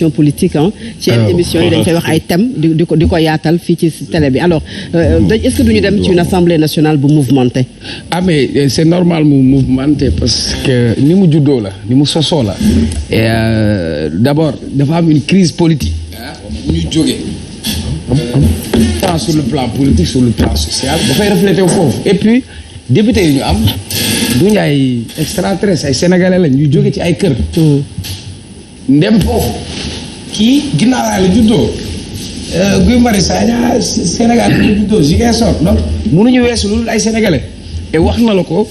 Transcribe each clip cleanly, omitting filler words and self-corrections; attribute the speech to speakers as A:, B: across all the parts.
A: politique ci émission yi dañ fay wax ay thèmes di ko yaatal fii ci télé bi alors est-ce que duñu dem ci une assemblée nationale bu mouvementée.
B: Mais c'est normal mu mouvementé parce que ni mu juddoo la ni mu sosoo la et d'abord dafa am une crise politique bu ñu jógee tant sur le plan politique sur le plan social dafay refléter foofu et puis député yi ñu am duñu ay extraterrestres ay sénégalais lañ ñu jóge ci ay kër ndem foofu kii ginnaaw la juddoo Guy Marius Sagna Sénégal la juddoo Ziguinchor donc mënuñu weesu loolu ay sénégalais et wax na la ko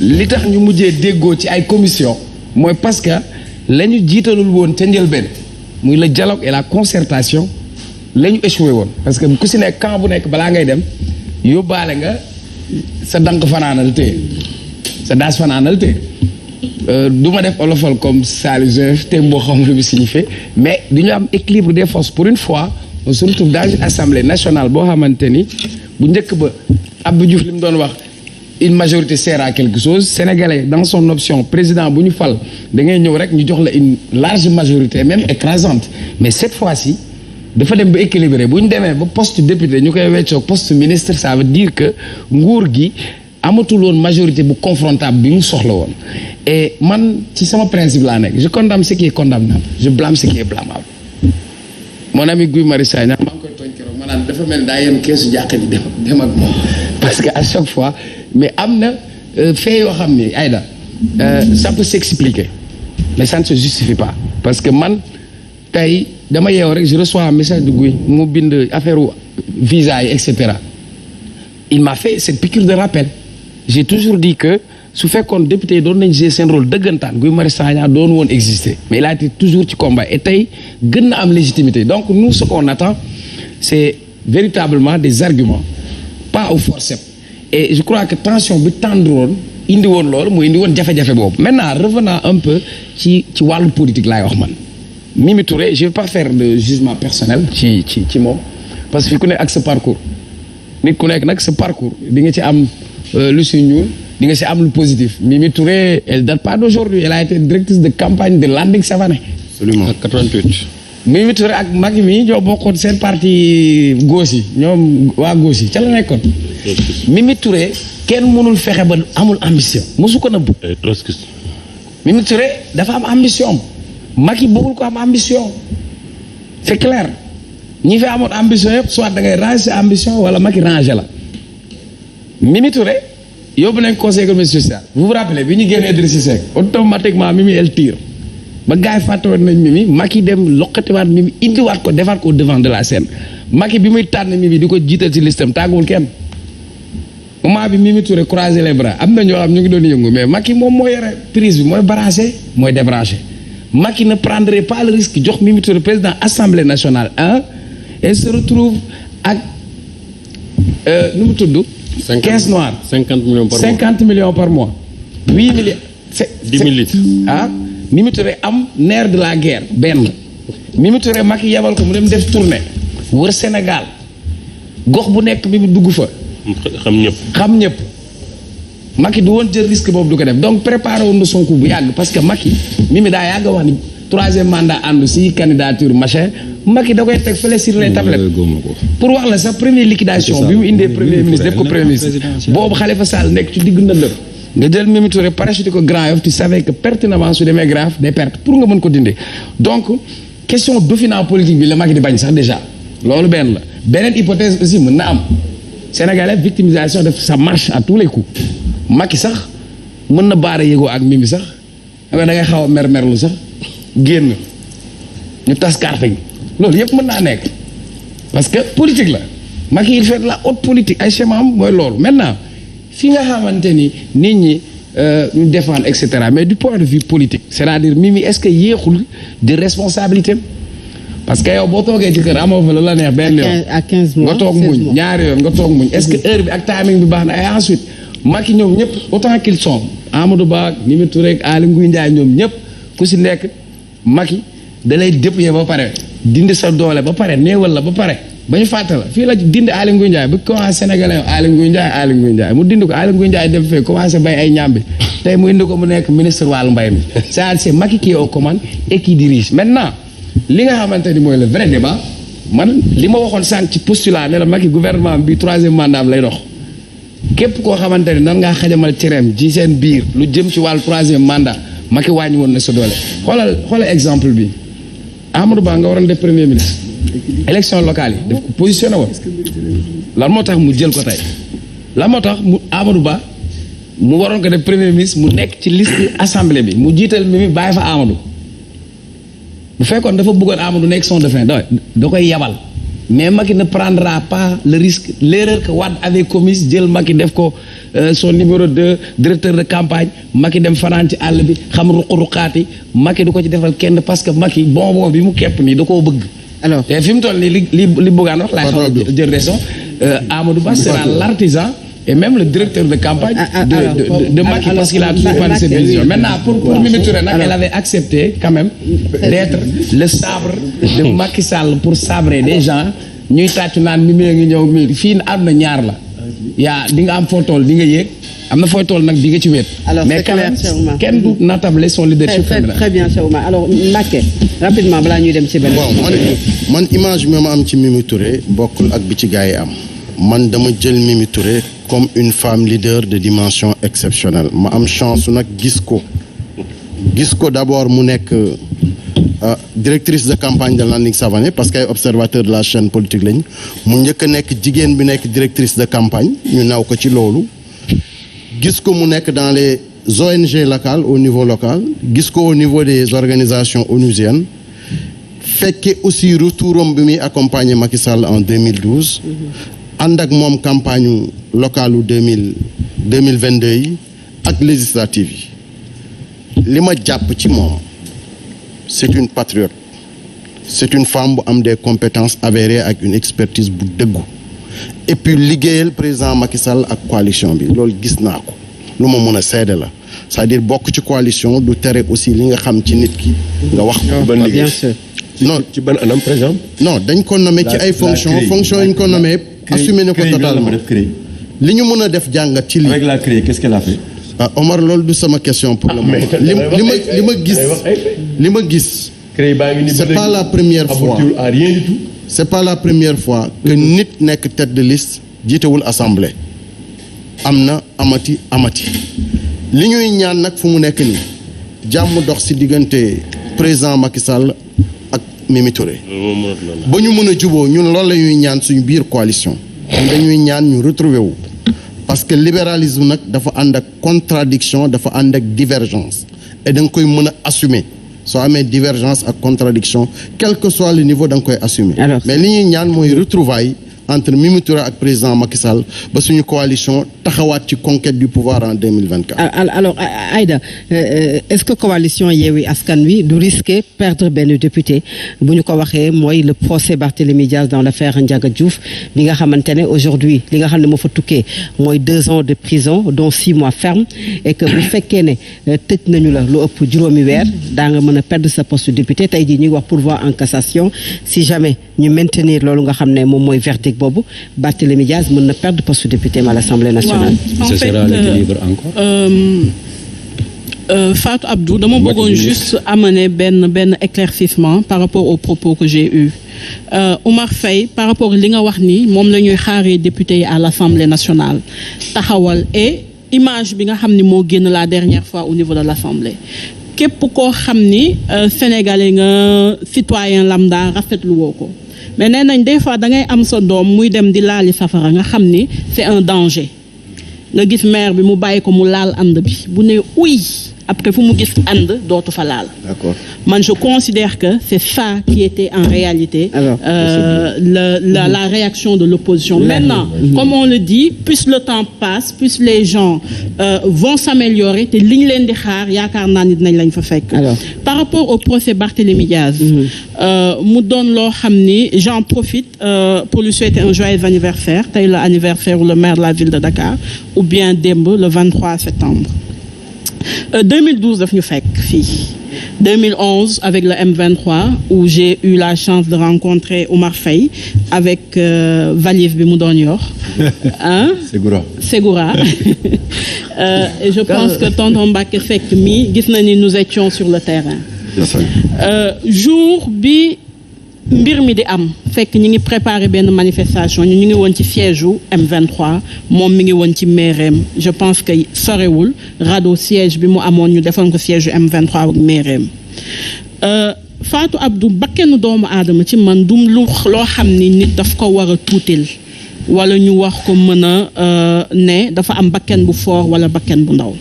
B: li tax ñu mujjee déggoo ci ay commission mooy parce que la ñu jiitalul woon ca njëlbeen muy le dialogue et la concertation la ñu échoué woon parce que ku si nekk camp bu nekk balaa ngay dem yóbbaale nga sa dank fanaanal téye sa daas fanaanal téye du ma def olofal comme Saliou te boo xam lu bi signifie mais du ñu am équilibre des forces pour une fois on se retrouve dans une assemblée nationale boo xamante ni bu njëkk ba Abdou Diouf li mu doon wax une majorité sert à quelque chose sénégalais dans son option président bu ñu fal da ngay ñëw rek ñu jox la une large majorité même écrasante mais cette fois-ci dafa dem ba équilibré bu ñu demee ba poste député ñu koy weccoog poste ministre ça veut dire que nguur gi amatul woon majorité bu confrontable bi mu soxla woon et man ci sama principe laa nekk je condamne ce qui est condamnable je blâme ce qui est blâmable mon ami Guy Marius Sagna maa ngi koy tooñ keroog ma naan dafa mel daa yem keesu jàq ji dem ak moom parce que à chaque fois mais am na fait yoo xam ni Aïda ça peut s'expliquer mais ça ne se justifie pas parce que man tey dama yeew rek je reçois un message de Guy mu bind affaire visa yi et cetera il m'a fait cette piqûre de rappel j'ai toujours dit que su fekkoon député yi doon nañ jouer seen rôle dëggantaan Guy Marius Sagna doon woon exister mais il a été toujours ci combat et tey gën na am légitimité donc nous ce qu'on attend c'est véritablement des arguments pas au forceps et je crois que tension bi tendre woon indi woon loolu mu indi woon jafe-jafe boobu maintenant revenant un peu ci wàllu politique laay wax man Mimi Touré je vais pas faire de jugement personnel ci moom parce que fi ku nekk ak sa parcours nit ku nekk nag sa parcours di nga ci am lu si ñuul di nga si am lu positif Mimi Touré elle date pas d'aujourd'hui elle a été directrice de campagne de Landing Savané.
C: Absolument. Ak 88.
B: Mimi Touré ak Macky mi ñoo bokkoon seen parti gauche yi ñoom waa gauche yi ca la nekkoon. Mimi Touré kenn mënul fexe ba amul ambition mosu ko nëbbu. Mimi Touré dafa am ambition Macky bëggul ko am ambition c'est clair ñi fi amoon ambition yëpp soit da ngay ranger sa ambition wala Macky ranger la Mimi Touré. yóbbu nañ conseil économique social vous vous rappelez bi ñu génnee Idrissa Seck automatiquement Mimi elle tire ba gars yi fàttewoon nañ Mimi Macky dem loqatiwaat Mimi indiwaat ko defaat ko au devant de la scène Macky bi muy tànn Mimi di ko jiital ci listam tàgguwul kenn moment bi Mimi Touré croiser les bras am na ñoo xam ñu ngi doon yëngu mais Macky moom moo yore prise bi mooy branché mooy débranché Macky ne prendrait pas le risque jox Mimi Touré président assemblée nationale et se retrouve ak nu mu tudd. caisse noire
C: 50 millions par mois
B: 50 millions par mois 8 millions.
C: 10 000 litres.
B: Mimi Touré am nerf de la guerre benn Mimi Touré Macky yebal ko mu dem def tournée wër Sénégal gox bu nekk Mimi dugg fa. xam ñëpp Macky du woon jël risque boobu du ko def donc préparé woon na son coup bu yàgg parce que Macky Mimi daa yàgg wax ni troisième mandat àndu si candidature machin Macky da koy teg fële sur les tablettes pour wax la sa première liquidation bi mu indee premier ministre def ko premier ministre boobu Khalifa Sall nekk ci digg ndëndëm nga jël Mimi Touré parachuté ko Grand Yoff tu savais que pertinemment su demee Grand Yoff day perte pour nga mën ko dindi donc question dauphinat politique bi la Macky di bañ sax déjà loolu benn la beneen hypothèse aussi mën na am Sénégalais victimisation def ça marche à tous les coups Macky sax mën na baara yëgoo ak Mimi sax da ngay xaw a mermerlu sax génn ñu tas carte gi loolu yëpp mën naa nekk parce que politique la Macky il fait de la haute politique ay schéma am mooy loolu maintenant fi nga xamante ni nit ñi ñu défendre et cetera mais du point de vue politique c'est-à-dire Mimi est-ce que yéexul de responsabilité parce que yow boo toogee ci kër amoo fa la neex benn yoon
A: à 15 mois
B: nga toog muñ ñaari yoon nga toog muñ est-ce que heure bi ak timing bi baax na et ensuite Macky ñoom ñëpp autant qu'ils sont Amadou Ba Mimi Touré ak Aly Ngouille Ndiaye ñoom ñëpp ku si nekk Macky da lay dépouiller ba pare dindi sa doole ba pare néewal la ba pare ba ñu fàtte la fii la dindi Aly Ngouille Ndiaye ba commencé sénégalais Aly Ngouille Ndiaye mu dindi ko Aly Ngouille Ndiaye dem fee commencé bay ay ñambi tey mu indi ko mu nekk ministre wàllu mbay mi c'est Macky qui est aux commandes et qui dirige maintenant li nga xamante ni mooy le vrai débat man li ma waxoon sànq ci postulat ne la Macky gouvernement bi 3e mandat am lay dox képp koo xamante ni nan ngaa xajamal cereem ji seen biir lu jëm ci wàllu 3e mandat Macky wàññi woon na sa doole xoolal exemple bi Amadou Ba nga waroon def premier ministre élection locale yi daf ko positionné woon lan moo tax mu jël ko tey lan moo tax mu Amadou Ba mu waroon ko def premier ministre mu nekk ci liste assemblée bi mu jiital mi bàyyi fa Amadou bu fekkoon dafa bëggoon Amadou nekk son dauphin da koy yabal mais Macky ne prendra pas le risque l'erreur que Wade avait commise jël Macky def ko son numéro 2 directeur de campagne Macky dem fanaan ci àll bi xam ruq-ruqaati Macky du ko ci defal kenn parce que Macky bonbon bi mu kepp nii da koo bëgg. alors te fi mu toll nii li bëggaan wax laay xaw a jël raison Amadou Ba sera l'artisan et même le directeur de campagne de Macky parce qu'il a toujours parlé de cette vision. Maintenant, pour Mimi Touré, elle avait accepté quand même d'être le sabre de Macky Sall pour sabrer des gens. ñuy tàccu naan Mimi ngi ñëw mi fii am na ñaar la yaa di nga am foo tool di nga yéeg am na fooy tool nag di nga ci wéet. mais quand même kenn du natable son leadership féminin.
A: très bien Cheikh Oumar alors Mbacké rapidement balaa ñuy dem ci benn.
D: man image bi ma am ci Mimi Touré bokkul ak bi ci gars yi am man dama jël Mimi Touré comme une femme leader de dimension exceptionnelle ma am chance nag gis ko d'abord mu nekk directrice de campagne de Landing Savané parce que ay observateur de la chaîne politique lañ mu njëkk a nekk jigéen bi nekk directrice de campagne ñu naw ko ci loolu gis ko mu nekk dans les ONG locales au niveau local gis ko au niveau des organisations onusiennes fekke aussi retouram bi muy accompagner Macky Sall en 2012 ànd ak moom campagne locale u 2022 yi ak législative yi li ma jàpp ci moom c'est une patriote c'est une femme bu am des compétences avérées ak une expertise bu dëggu et puis liggéeyal président Macky Sall ak coalition bi loolu gis naa ko lu ma mën a seede la c'est-à-dire bokk ci coalition du tere aussi li nga xam ci nit ki nga wax ko.
C: ban liggéey
A: bien sûr.
C: non ci ban anam par exemple.
D: non dañ ko nommé ci ay fonction yi ñu ko nommé assumé na ko totalement li ñu mën a def jàngat ci lii.
E: avec la CREI qu'est-ce qu'elle a fait.
D: ah Omar loolu du sama question pour le moment. li ma gis. c'est pas la première fois
E: à rien du tout.
D: c'est pas la première fois que nit nekk tête de liste jiitewul assemblée am na amati li ñuy ñaan nag fu mu nekk nii jàmm dox ci diggante président Macky Sall ak Mimi Touré ba ñu mën a juboo ñun loolu la ñuy ñaan suñu biir coalition dañuy ñaan ñu retrouver wu parce que libéralisme nag dafa ànd ak contradiction dafa ànd ak divergence et da nga koy mën a assumer soo amee divergence ak contradiction quel que soit le niveau da nga koy assumer mais li ñuy ñaan mooy retrouvailles entre Mimi Touré ak président Macky Sall ba suñu coalition taxawaat ci conquête du pouvoir en 2024.
A: alors Aïda est-ce que coalition Yewwi Askan Wi du risquer perdre benn député bu ñu ko waxee mooy le procès Barthélémy Diaz dans l'affaire Ndiaga Diouf bi nga xamante ne aujourd'hui li nga xam ne moo fa tukkee mooy 2 ans de prison dont 6 mois ferme et que bu fekkee ne tëj nañu la lu ëpp juróomi weer daa nga mën a perdre sa poste de député tey jii ñuy wax pourvoi en cassation si jamais ñu maintenir loolu nga xam ne moom mooy verdict boobu Barthélémy Diaz mën na perdre poste de député à l'Assemblée nationale.
C: En ce sera l'équilibre encore.
F: Fatou Abdou dama bëggoon juste amener benn éclaircissement par rapport aux propos que j'ai eus Oumar Faye par rapport li nga wax ni moom la ñuy xaaree député yi à l'Assemblée nationale taxawal et image bi nga xam ni moo génn la dernière fois au niveau de l'Assemblée képp koo xam ni sénégalais nga citoyen lambda rafetlu woo ko mais nee nañ des fois da ngay am sa doom muy dem di laali safara nga xam ni c'est un danger nga gis maire bi mu bàyyi ko mu laal ànd bi bu ne uy après fu mu gis ànd dootu fa laal.
D: D'accord.
F: Man je considère que c'est ça qui était en réalité la réaction de l'opposition. Maintenant, comme on le dit, plus le temps passe, plus les gens vont s'améliorer te li ñu leen di xaar yaakaar naa ni dinañ lañ fa fekk. Par rapport au procès Barthélémy Diaz mu doon loo xam ni j'en profite pour lui souhaiter un joyeux anniversaire tey la anniversaire le maire de la ville de Dakar ou bien démb le 23 septembre 2012 daf ñu fekk fii 2011 avec le M23 où j'ai eu la chance de rencontrer Oumar Faye avec valise bi mu doon yor Ségura et je pense que tonton Mbacké Seck mi gis na ni nous étions sur le terrain jour bi mbir mi di am fekk ñi ngi préparer benn manifestation ñu ngi woon ci siège u M23 moom mi ngi woon ci maireem je pense que sorewul rado siège bi mu amoon ñu defoon ko siège u M23 ak maireem Fatou Abdou bakkenu doomu aadama ci man dum loo xam ni nit daf ko war a tuutil wala ñu wax ko mën a ne dafa am bakken bu fort wala bakken bu ndaw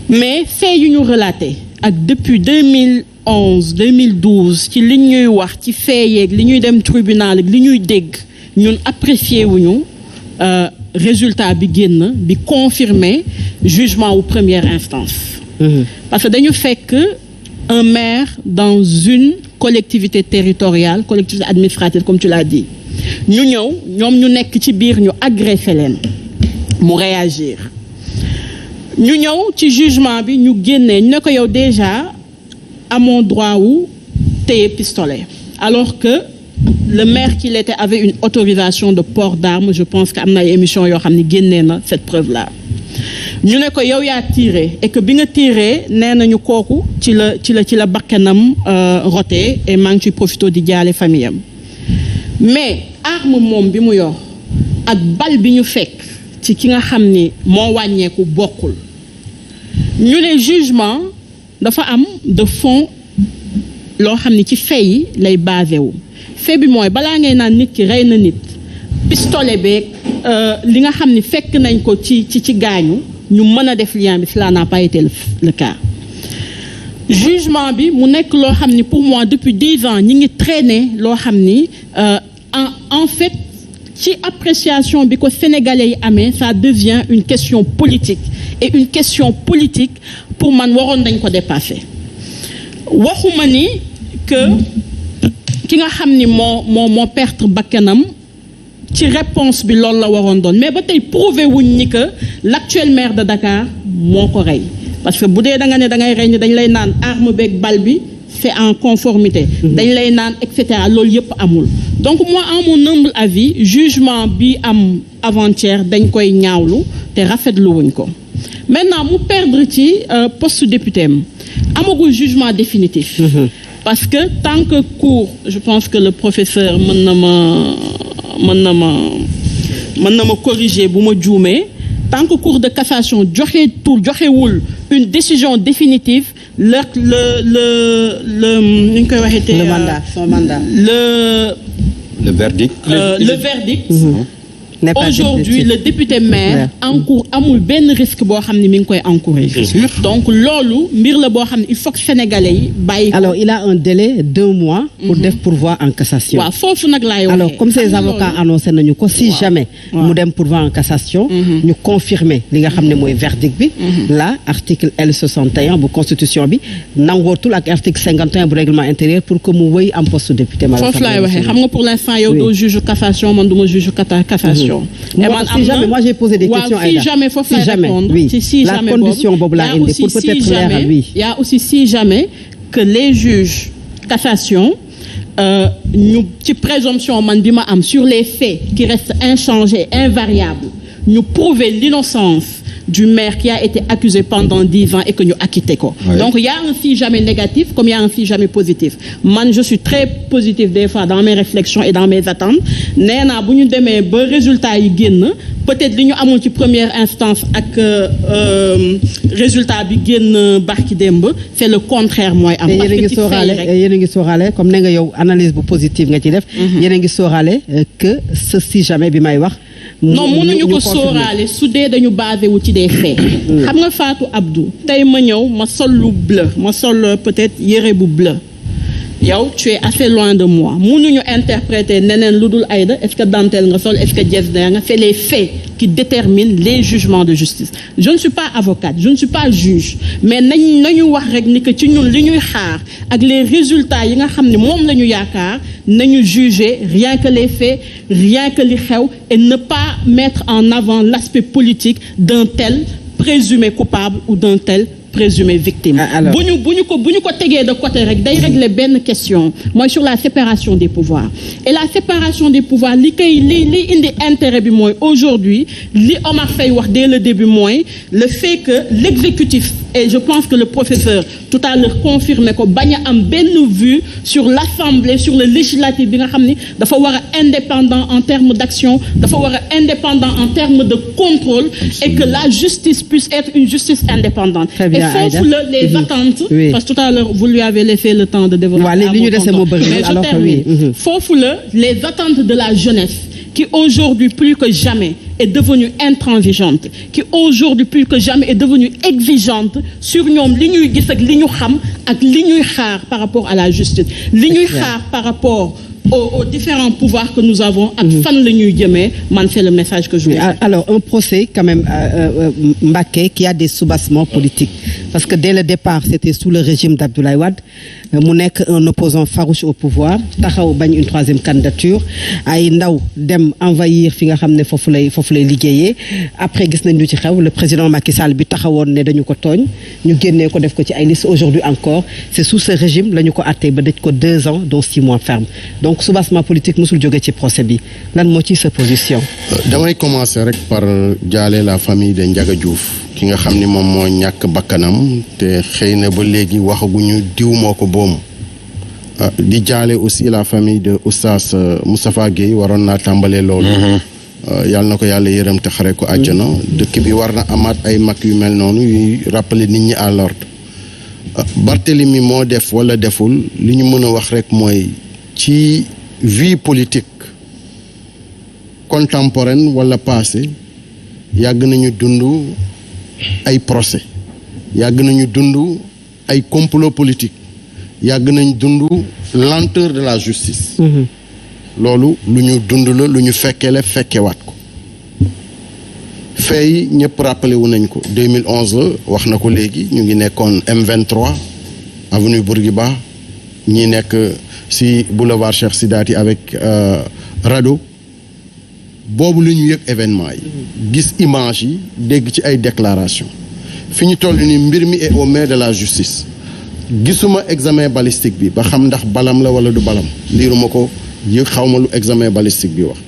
F: mais fait yu ñu relaté ak depuis 2011 ci li ñuy wax ci fait yeeg li ñuy dem tribunal ak li ñuy dégg ñun apprécié wuñu résultat bi génn bi confirmer jugement wu première instance. Parce que dañu fekk un maire dans une collectivité territoriale collectivité administrative comme tu l'as dit ñu ñëw ñoom ñu nekk ci biir ñu agressé leen mu réagir ñu ñëw ci jugement bi ñu génnee ñu ne ko yow déjà amoo droit wu téye pistolet alors que le maire qu'il était avait une autorisation de port d'armes je pense que am na ay émission yoo xam ne génnee na cette preuve là ñu ne ko yow yaa tiré et que bi nga tiré nee nañu kooku ci la bakkanam roté et maa ngi ciy profité di jaale famille am mais arme moom bi mu yor ak bal bi ñu fekk ci ki nga xam ni moo wàññeeku bokkul ñu ne jugement dafa am de fond loo xam ni ci fait yi lay basé wu fait bi mooy balaa ngay naan nit ki rey na nit pistolet beeg li nga xam ni fekk nañ ko ci gaañu ñu mën a def lien bi cela n'a pas été le cas jugement bi mu nekk loo xam ni pour moi depuis 10 ans ñi ngi traîner loo xam ni en fait ci appréciation bi ko sénégalais yi amee ça devient une question politique et une question politique pour man waroon dañ ko dépasser waxuma ni que ki nga xam ni moo perdre bakkanam ci réponse bi loolu la waroon doon mais ba tey prouvé wuñ ni que l'actuel maire de Dakar moo ko rey parce que bu dee da nga ne da ngay rey ni dañ lay naan arme beeg bal bi c'est en conformité dañ lay naan et cetera loolu yëpp amul donc moi en mon humble avis jugement bi am avant-hier dañ koy ñaawlu te rafetlu wuñ ko maintenant mu perdre ci poste député am amagul jugement définitif parce que tant que cour je pense que le professeur mën na ma corriger bu ma juumee tant que cour de cassation joxewul une décision définitive nu ñu koy waxee
A: son mandat
C: le verdict
F: aujourd'hui le député maire encourt amul benn risque boo xam ne mi ngi koy encourir donc loolu mbir la boo xam ne il faut que sénégalais yi bàyyi ko.
A: Alors il a un délai 2 mois pour def pourvoi en cassation.
F: waaw foofu nag laay waxee.
A: Alors comme ces avocats annoncé nañu ko si jamais mu dem pourvoi en cassation ñu confirmer li nga xam ne mooy verdict bi là article L61 bu constitution bi nangootul ak article 51 bu règlement intérieur pour que mu wéy am poste député.
F: foofu laay waxee xam nga pour l'instant yow doo juge cassation man du ma juge cassation.
A: Moi j'ai posé des questions
F: si jamais faut faire répondre si
A: la
F: jamais
A: condition boobu laa indi pour peut-être leeral oui.
F: Il y a aussi si jamais que les juges cassation ñu ci présomption man bi ma am sur les faits qui restent inchangés invariables ñu prouver l'innocence du maire qui a été accusé pendant 10 ans et que ñu acquitté ko. Oui. Donc il y a un si jamais négatif comme il y a un si jamais positif. Man je suis très positif des fois dans mes réflexions et dans mes attentes. Nee naa bu ñu demee ba résultat yi génn peut-être li ñu amul ci première instance ak résultat bi génn barki démb c'est le contraire mooy am.
A: parce que yéen a ngi sóoraale comme ne nga yow analyse bu positive nga ci def. yéen a ngi sóoraale que ce si jamais bi may wax.
F: non mënuñu ko sóoraale su dee dañu basé wu ci des faits. xam nga Fatou Abdou tey ma ñëw ma sol lu bleu ma sol peut-être yére bu bleu yow tu es assez loin de moi mënuñu interpréter neneen lu dul Aïda est-ce que dentelle nga sol est-ce que jesner nga c'est les faits qui déterminent les jugements de justice je ne suis pas avocate je ne suis pas juge mais nañu wax rek ni que ci ñun li ñuy xaar ak les résultats yi nga xam ne moom la ñu yaakaar nañu juger rien que les faits rien que li xew et ne pas mettre en avant l'aspect politique d'un tel présumé coupable ou d'un tel présumé victime. bu ñu ko tegee de côté rek day régler benn question mooy sur la séparation des pouvoirs et la séparation des pouvoirs li indi intérêt bi mooy aujourd'hui li Omar Faye wax dès le début mooy le fait que l'exécutif et je pense que le professeur tout à l'heure confirmé ko bañ a am benn vue sur l'Assemblée, sur le législatif bi nga xam ni dafa war a indépendant en termes d'action, dafa war a indépendant en termes de contrôle. Absolument. Et que la justice puisse être une justice indépendante.
A: Très bien,
F: et foofu la les attentes, oui. Parce que tout à l'heure vous lui avez laissé le temps de développer. Foofu la les attentes de la jeunesse qui aujourd'hui plus que jamais est devenue intransigeante, qui aujourd'hui plus que jamais est devenue exigeante sur ñoom li ñuy gis ak li ñu xam ak li ñuy xaar par rapport à la justice, li ñuy xaar par rapport aux différents pouvoirs que nous avons ak fan la ñuy jëmee man c'est le message que je voulais faire.
A: Alors un procès quand même Mbacké qui a des soubassements politiques parce que dès le départ c'était sous le régime d'Abdoulaye Wade mu nekk un opposant farouche au pouvoir taxaw bañ une troisième candidature ay ndaw dem envahir fi nga xam ne foofu lay liggéeyee après gis nañ lu ci xew le président Macky Sall bi taxawoon ne dañu ko tooñ ñu génnee ko def ko ci ay liste aujourd'hui encore c'est sous ce régime la ñu ko àttee ba dëj ko 2 ans dont 6 mois ferme donc soubassement politique musul jóge ci procès bi lan moo ci sa position.
D: damay commencer rek par jaale la famille de Ndiaga Diouf ki nga xam ni moom moo ñàkk bakkanam te xëy na ba léegi waxaguñu diw moo ko boom di jaale aussi la famille de Oustaz Moustapha Guèye waroon naa tàmbalee loolu. yàlla na ko yàlla yërëm te xare ko àjjana. dëkk bi war na amaat ay mag yu mel noonu yuy rappeler nit ñi à l'ordre. Barthélemy moo def wala deful li ñu mën a wax rek mooy ci vie politique contemporaine wala passé yàgg nañu dund ay procès yàgg nañu dund ay complot politique yàgg nañ dund lenteur de la justice. loolu lu ñu dund la lu ñu fekkee la fekkewaat ko fay ñëpp rappelé wu nañ ko 2011 la wax na ko léegi ñu ngi nekkoon M23 avenue Bourguiba ñi nekk ci boulevard Cheikh Sidaati avec Rado boobu la ñu yëg événement yi gis image yi dégg ci ay déclaration fi ñu toll ni mbir mi est aux mains de la justice gisuma examen balistique bi ba xam ndax balam la wala du balam liiruma ko yëg xawma lu examen balistique bi wax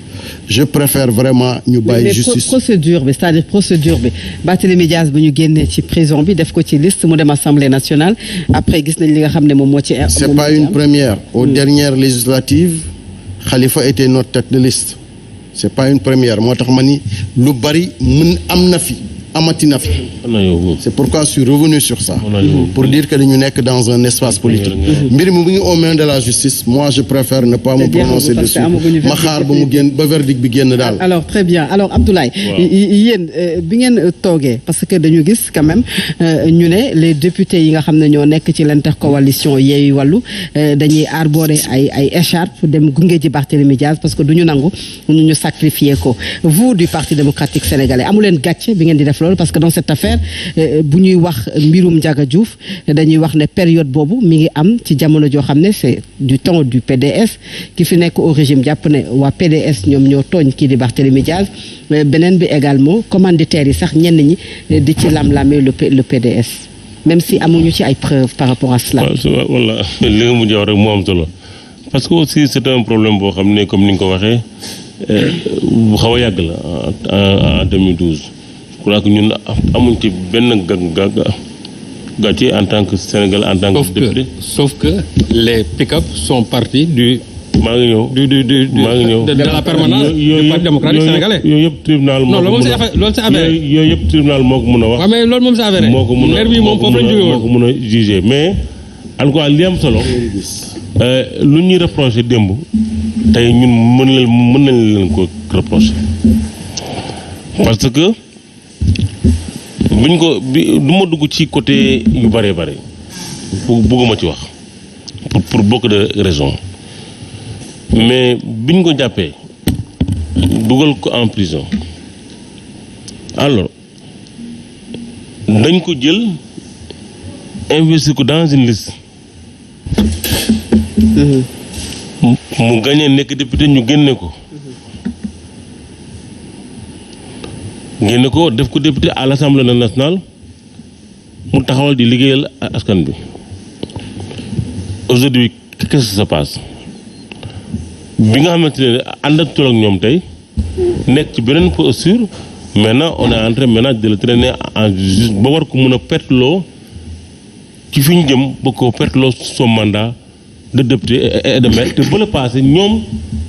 D: je préfère vraiment ñu bàyyi justice
A: procédure bi c'est-à-dire procédure bi Barthélémy Dias bu ñu génnee ci prison bi def ko ci liste mu dem assemblée nationale après gis nañ li nga xam ne moom moo ci
D: c'est pas une première aux dernières législatives Khalifa était notre tête de liste c'est pas une première moo tax ma ni lu bari mën am na fi amati na fi c'est pourquoi je suis revenu sur ça pour dire que dañu nekk dans un espace politique mbir mi mu ngi aux mains de la justice moi je préfère ne pas me prononcer dessus ma xaar ba mu génn ba verdict bi génn daal.
A: alors très bien alors Abdoulaye yéen bi ngeen toogee parce que dañu gis quand même ñu ne les députés yi nga xam ne ñoo nekk ci l'intercoalition Yewwi Wallu dañuy arborer ay écharpe dem gunge ji Barthélémy Dias parce que duñu nangu ñu sacrifier ko vous du Parti démocratique sénégalais amu leen gàcce bi ngeen di def parce que dans cette affaire bu ñuy wax mbirum Ndiaga Diouf dañuy wax ne période boobu mi ngi am ci jamono joo xam ne c'est du temps du PDS ki fi nekk au régime jàpp ne waa PDS ñoom ñoo tooñ kii di Barthélémy Dias beneen bi également commanditaires yi sax ñenn ñi di ci lam-lamee le PDS même si amuñu ci ay preuves par rapport à cela.
E: voilà li nga mujj wax rek moo am solo parce que aussi c'est un problème boo xam ne comme ni nga ko waxee bu xaw a yàgg la en 2012. je crois que ñun amuñ ci benn gàcce en tant que Sénégal en tant que député.
C: Sauf que les pick-up sont partis du.
E: maa ngi ñëw
C: de la permanence du Parti démocratique sénégalais.
E: yooyu yëpp tribunal moo ko mën a
C: loolu c'est avéré
E: yooyu yëpp tribunal moo ko mën a wax.
C: waaw mais loolu moom c'est avéré.
E: moo ko mën a juger mais en tout cas li am solo lu ñuy reprocher démb tey ñun mën nañ leen ko reprocher parce que. buñ ko du ma dugg ci côté yu bëree bëri bëgguma ci wax pour beaucoup de raisons mais biñ ko jàppee dugal ko en prison alors dañ ko jël investir ko dans une liste mu gagné nekk député ñu génne ko def ko député à l'Assemblée nationale mu taxawal di liggéeyal askan bi aujourd'hui qu'est-ce qui se passe bi nga xamante ne ànd ak tol ak ñoom tey nekk ci beneen posture maintenant on est en train maintenant de le traîner en justice ba war ko mën a perteloo ci fi ñu jëm ba ko perte son mandat de député et de maire te ba la passé ñoom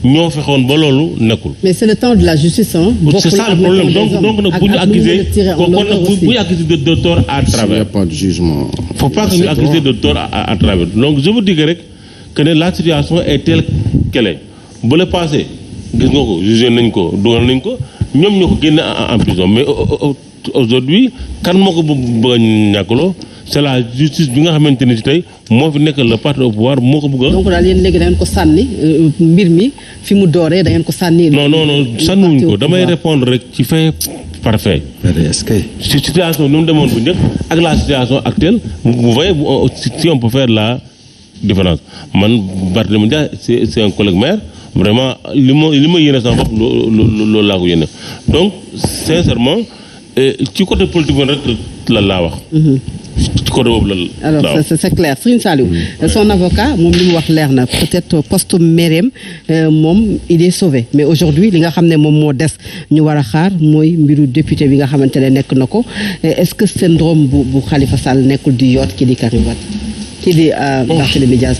E: ñoo fexoon ba loolu nekkul.
A: mais c'est le temps de la justice hein.
E: C'est ça le problème donc nag bu ñu accuser kon nag bu ñu accuser de tort à travers.
D: Il n'y a pas de jugement.
E: Faut pas que ñu accuser de tort à travers donc je veux dire rek que ne la situation est telle qu'elle est ba la passé gis nga ko jugé nañ ko dugal nañ ko ñoom ñoo ko génne en prison mais aujourd'hui kan moo ko bëgg a ñàkkaloo c'est la justice bi nga xamante ni ci tey moo fi nekk le parti au pouvoir moo ko bëgg a. donc
A: daal yéen léegi da ngeen ko sànni mbir mi fi mu dooree da ngeen ko sànni.
E: non sànniwuñ ko damay répondre rek ci fait par fait.
G: est-ce que.
E: si situation ni mu demoon bu njëkk ak la situation actuelle vous voyez si on peut faire la différence man Barthélémy Dias c'est un collègue maire vraiment li ma yéene sama bopp loolu laa ko yéene donc sincèrement ci côté politique rek la laa wax. ci côté boobu la.
A: alors c'est clair Serigne Saliou son avocat moom li mu wax leer na peut-être poste maireem moom il est sauvé mais aujourd'hui li nga xam ne moom moo des ñu war a xaar mooy mbiru député bi nga xamante ne nekk na ko est-ce que syndrome bu Khalifa Sall nekkul di yoot ki di Karim Wade ki di Barthélémy Dias